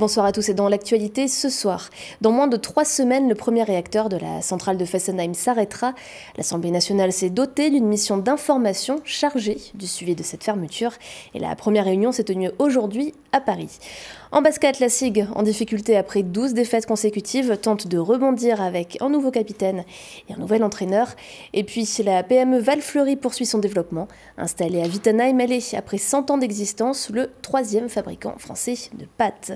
Bonsoir à tous et dans l'actualité ce soir. Dans moins de 3 semaines, le premier réacteur de la centrale de Fessenheim s'arrêtera. L'Assemblée nationale s'est dotée d'une mission d'information chargée du suivi de cette fermeture. Et la première réunion s'est tenue aujourd'hui à Paris. En basket, la SIG, en difficulté après 12 défaites consécutives, tente de rebondir avec un nouveau capitaine et un nouvel entraîneur. Et puis la PME Val-Fleury poursuit son développement. Installée à Wittenheim, elle est, après 100 ans d'existence, le 3e fabricant français de pâtes.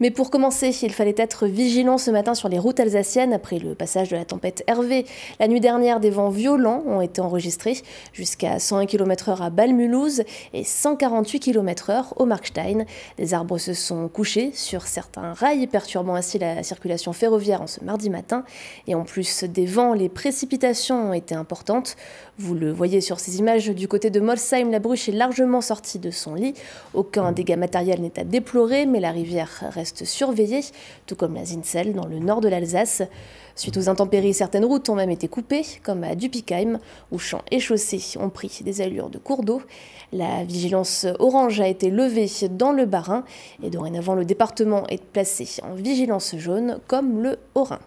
Mais pour commencer, il fallait être vigilant ce matin sur les routes alsaciennes après le passage de la tempête Hervé. La nuit dernière, des vents violents ont été enregistrés, jusqu'à 101 km/h à Bâle-Mulhouse et 148 km/h au Markstein. Des arbres se sont couchés sur certains rails, perturbant ainsi la circulation ferroviaire en ce mardi matin. Et en plus des vents, les précipitations ont été importantes. Vous le voyez sur ces images, du côté de Molsheim, la Bruche est largement sortie de son lit. Aucun dégât matériel n'est à déplorer, mais la rivière reste surveillée, tout comme la Zinsel dans le nord de l'Alsace. Suite aux intempéries, certaines routes ont même été coupées, comme à Dupikheim, où champs et chaussées ont pris des allures de cours d'eau. La vigilance orange a été levée dans le Bas-Rhin et dorénavant le département est placé en vigilance jaune, comme le Haut-Rhin.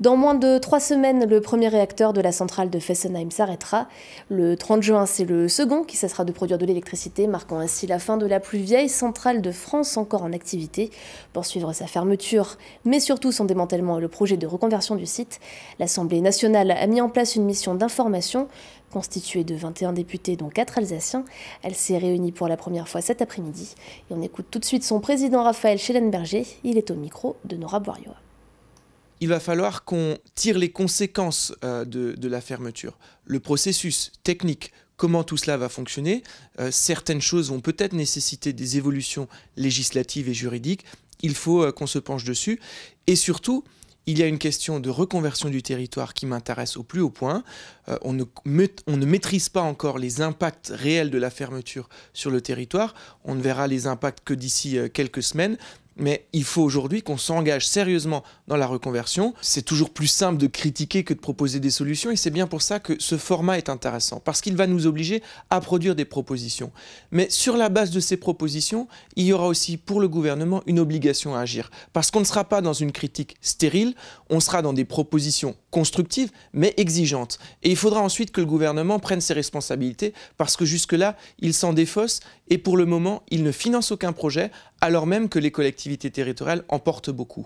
Dans moins de 3 semaines, le premier réacteur de la centrale de Fessenheim s'arrêtera. Le 30 juin, c'est le second qui cessera de produire de l'électricité, marquant ainsi la fin de la plus vieille centrale de France encore en activité. Pour suivre sa fermeture, mais surtout son démantèlement et le projet de reconversion du site, l'Assemblée nationale a mis en place une mission d'information constituée de 21 députés, dont 4 Alsaciens. Elle s'est réunie pour la première fois cet après-midi. Et on écoute tout de suite son président Raphaël Schellenberger. Il est au micro de Nora Boirioa. Il va falloir qu'on tire les conséquences de la fermeture. Le processus technique, comment tout cela va fonctionner. Certaines choses vont peut-être nécessiter des évolutions législatives et juridiques. Il faut qu'on se penche dessus. Et surtout, il y a une question de reconversion du territoire qui m'intéresse au plus haut point. On ne maîtrise pas encore les impacts réels de la fermeture sur le territoire. On ne verra les impacts que d'ici quelques semaines. Mais il faut aujourd'hui qu'on s'engage sérieusement dans la reconversion. C'est toujours plus simple de critiquer que de proposer des solutions et c'est bien pour ça que ce format est intéressant, parce qu'il va nous obliger à produire des propositions. Mais sur la base de ces propositions, il y aura aussi pour le gouvernement une obligation à agir, parce qu'on ne sera pas dans une critique stérile, on sera dans des propositions constructives mais exigeantes. Et il faudra ensuite que le gouvernement prenne ses responsabilités, parce que jusque-là, il s'en défausse et pour le moment, il ne finance aucun projet, alors même que les collectivités territoriales en portent beaucoup.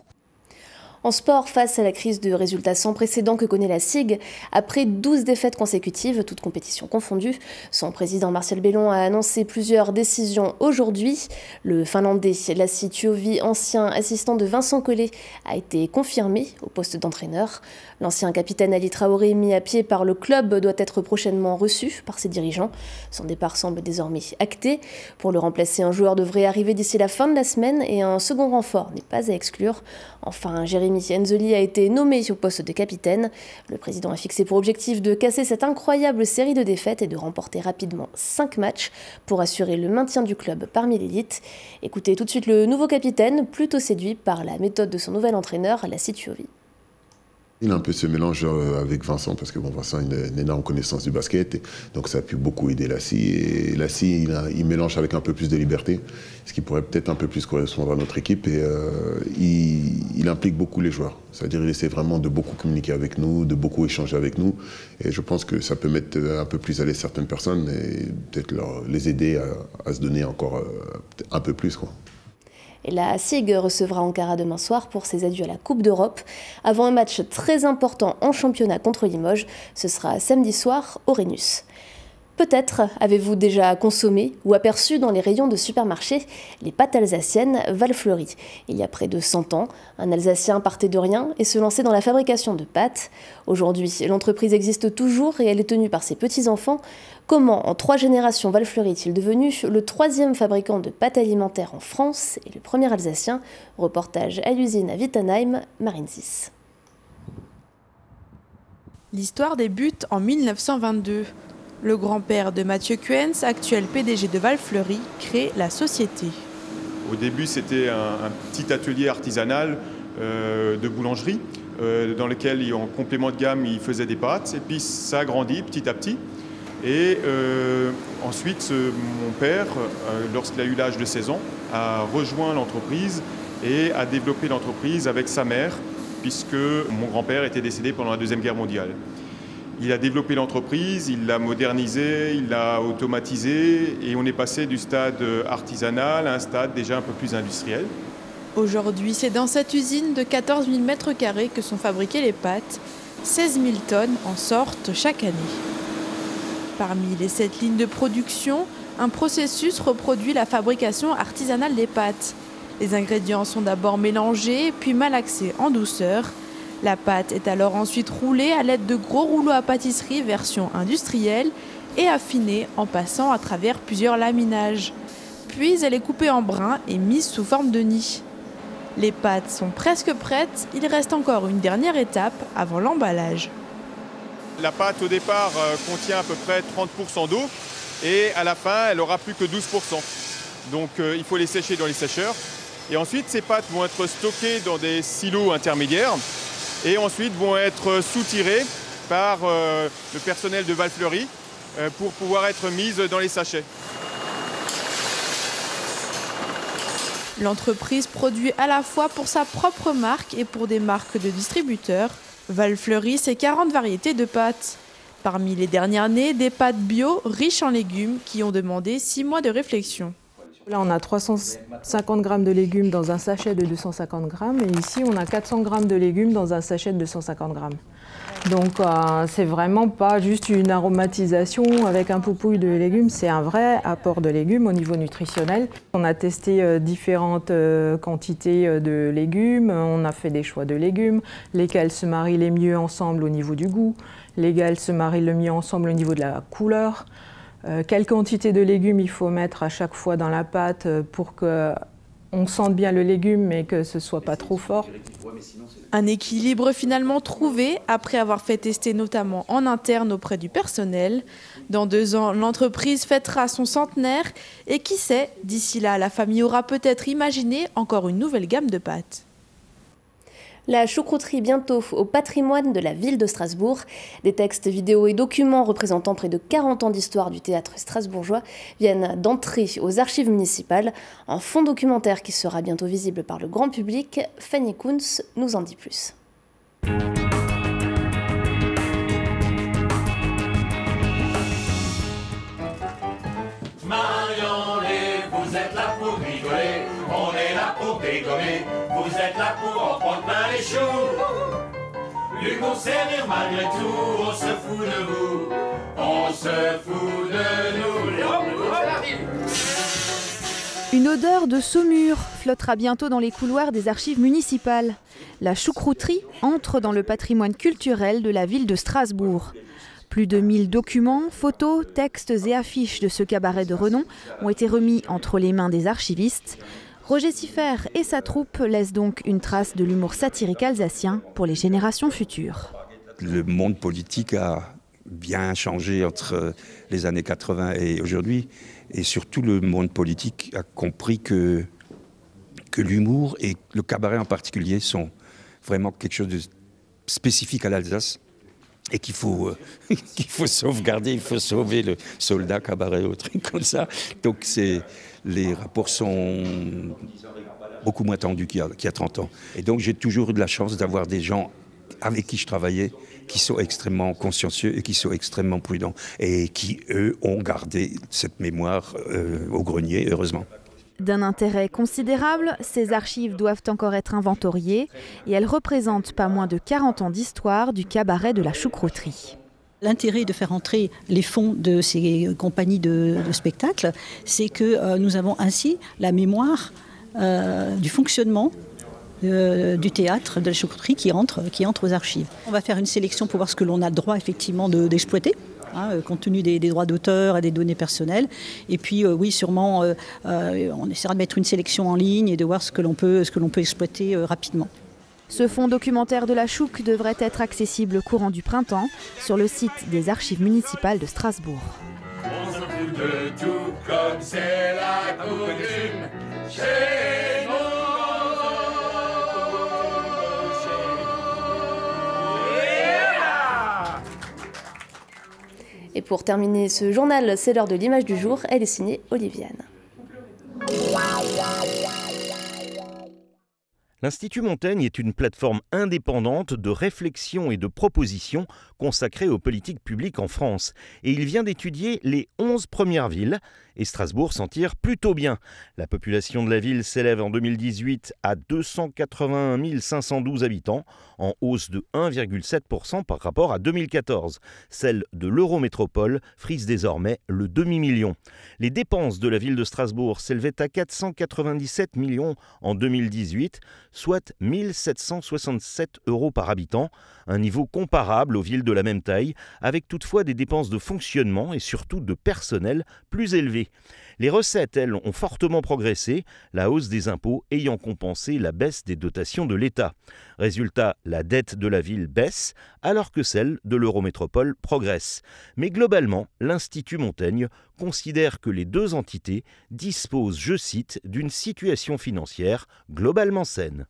En sport, face à la crise de résultats sans précédent que connaît la SIG, après 12 défaites consécutives, toutes compétitions confondues, son président Martial Bellon a annoncé plusieurs décisions aujourd'hui. Le Finlandais Lassi Tuovi, ancien assistant de Vincent Collet, a été confirmé au poste d'entraîneur. L'ancien capitaine Ali Traoré, mis à pied par le club, doit être prochainement reçu par ses dirigeants. Son départ semble désormais acté. Pour le remplacer, un joueur devrait arriver d'ici la fin de la semaine et un second renfort n'est pas à exclure. Enfin, Jérémy Enzeli a été nommé au poste de capitaine. Le président a fixé pour objectif de casser cette incroyable série de défaites et de remporter rapidement 5 matchs pour assurer le maintien du club parmi l'élite. Écoutez tout de suite le nouveau capitaine, plutôt séduit par la méthode de son nouvel entraîneur, Lassi Tuovi. Il a un peu ce mélange avec Vincent, parce que bon, Vincent a une énorme connaissance du basket, et donc ça a pu beaucoup aider Lassi. Et Lassi, il mélange avec un peu plus de liberté, ce qui pourrait peut-être un peu plus correspondre à notre équipe. Et il implique beaucoup les joueurs. C'est-à-dire qu'il essaie vraiment de beaucoup communiquer avec nous, de beaucoup échanger avec nous. Et je pense que ça peut mettre un peu plus à l'aise certaines personnes et peut-être les aider à se donner encore un peu plus, quoi. Et la SIG recevra Ankara demain soir pour ses adieux à la Coupe d'Europe. Avant un match très important en championnat contre Limoges, ce sera samedi soir au Rhenus. Peut-être avez-vous déjà consommé ou aperçu dans les rayons de supermarchés les pâtes alsaciennes Val-Fleury. Il y a près de 100 ans, un Alsacien partait de rien et se lançait dans la fabrication de pâtes. Aujourd'hui, l'entreprise existe toujours et elle est tenue par ses petits-enfants. Comment, en 3 générations, Val-Fleury est-il devenu le 3e fabricant de pâtes alimentaires en France et le premier Alsacien? Reportage à l'usine à Wittenheim, Marine 6. L'histoire débute en 1922. Le grand-père de Mathieu Kuens, actuel PDG de Val-Fleury, crée la société. Au début, c'était un petit atelier artisanal de boulangerie dans lequel, en complément de gamme, il faisait des pâtes. Et puis, ça a grandi petit à petit. Et ensuite, mon père, lorsqu'il a eu l'âge de 16 ans, a rejoint l'entreprise et a développé l'entreprise avec sa mère, puisque mon grand-père était décédé pendant la Deuxième Guerre mondiale. Il a développé l'entreprise, il l'a modernisée, il l'a automatisée et on est passé du stade artisanal à un stade déjà un peu plus industriel. Aujourd'hui, c'est dans cette usine de 14 000 m² que sont fabriquées les pâtes. 16 000 tonnes en sortent chaque année. Parmi les 7 lignes de production, un processus reproduit la fabrication artisanale des pâtes. Les ingrédients sont d'abord mélangés, puis malaxés en douceur. La pâte est alors ensuite roulée à l'aide de gros rouleaux à pâtisserie version industrielle et affinée en passant à travers plusieurs laminages. Puis elle est coupée en brins et mise sous forme de nid. Les pâtes sont presque prêtes, il reste encore une dernière étape avant l'emballage. La pâte au départ contient à peu près 30% d'eau et à la fin elle aura plus que 12%. Donc il faut les sécher dans les sécheurs. Et ensuite ces pâtes vont être stockées dans des silos intermédiaires et ensuite vont être soutirées par le personnel de Val-Fleury pour pouvoir être mises dans les sachets. L'entreprise produit à la fois pour sa propre marque et pour des marques de distributeurs. Val-Fleury, c'est 40 variétés de pâtes. Parmi les dernières nées, des pâtes bio riches en légumes qui ont demandé 6 mois de réflexion. Là, on a 350 grammes de légumes dans un sachet de 250 grammes et ici, on a 400 grammes de légumes dans un sachet de 250 grammes. Donc, c'est vraiment pas juste une aromatisation avec un poupouille de légumes, c'est un vrai apport de légumes au niveau nutritionnel. On a testé différentes quantités de légumes, on a fait des choix de légumes, lesquels se marient les mieux ensemble au niveau du goût, lesquels se marient le mieux ensemble au niveau de la couleur. Quelle quantité de légumes il faut mettre à chaque fois dans la pâte pour qu'on sente bien le légume mais que ce ne soit pas trop fort. Un équilibre finalement trouvé après avoir fait tester notamment en interne auprès du personnel. Dans 2 ans, l'entreprise fêtera son centenaire et qui sait, d'ici là, la famille aura peut-être imaginé encore une nouvelle gamme de pâtes. La choucrouterie bientôt au patrimoine de la ville de Strasbourg. Des textes, vidéos et documents représentant près de 40 ans d'histoire du théâtre strasbourgeois viennent d'entrer aux archives municipales. Un fonds documentaire qui sera bientôt visible par le grand public. Fanny Kunz nous en dit plus. Vous êtes là pour rigoler, on est là pour dégommer. Vous êtes là pour en prendre plein les choux. L'humour c'est rire malgré tout, on se fout de vous, on se fout de nous. Une odeur de saumure flottera bientôt dans les couloirs des archives municipales. La choucrouterie entre dans le patrimoine culturel de la ville de Strasbourg. Plus de 1000 documents, photos, textes et affiches de ce cabaret de renom ont été remis entre les mains des archivistes. Roger Siffer et sa troupe laissent donc une trace de l'humour satirique alsacien pour les générations futures. Le monde politique a bien changé entre les années 80 et aujourd'hui. Et surtout, le monde politique a compris que l'humour et le cabaret en particulier sont vraiment quelque chose de spécifique à l'Alsace. Et qu'il faut sauvegarder, il faut sauver le soldat cabaret ou truc comme ça. Donc les rapports sont beaucoup moins tendus qu'il y a 30 ans. Et donc j'ai toujours eu de la chance d'avoir des gens avec qui je travaillais qui sont extrêmement consciencieux et qui sont extrêmement prudents. Et qui, eux, ont gardé cette mémoire au grenier, heureusement. D'un intérêt considérable, ces archives doivent encore être inventoriées et elles représentent pas moins de 40 ans d'histoire du cabaret de la choucrouterie. L'intérêt de faire entrer les fonds de ces compagnies de spectacle, c'est que nous avons ainsi la mémoire du fonctionnement du théâtre, de la choucrouterie qui entre aux archives. On va faire une sélection pour voir ce que l'on a le droit effectivement d'exploiter. Compte tenu des droits d'auteur et des données personnelles. Et puis oui, sûrement, on essaiera de mettre une sélection en ligne et de voir ce que l'on peut exploiter rapidement. Ce fonds documentaire de la Chouc devrait être accessible courant du printemps sur le site des archives municipales de Strasbourg. On se fout de tout comme c'est la coutume chez nous. Et pour terminer ce journal, c'est l'heure de l'image du jour. Elle est signée Oliviane. L'Institut Montaigne est une plateforme indépendante de réflexion et de propositions consacrée aux politiques publiques en France. Et il vient d'étudier les 11 premières villes, et Strasbourg s'en tire plutôt bien. La population de la ville s'élève en 2018 à 281 512 habitants, en hausse de 1,7% par rapport à 2014. Celle de l'Eurométropole frise désormais le demi-million. Les dépenses de la ville de Strasbourg s'élevaient à 497 millions en 2018, soit 1 767 € par habitant, un niveau comparable aux villes de la même taille, avec toutefois des dépenses de fonctionnement et surtout de personnel plus élevées. Les recettes, elles, ont fortement progressé, la hausse des impôts ayant compensé la baisse des dotations de l'État. Résultat, la dette de la ville baisse, alors que celle de l'Eurométropole progresse. Mais globalement, l'Institut Montaigne considère que les deux entités disposent, je cite, d'une situation financière globalement saine.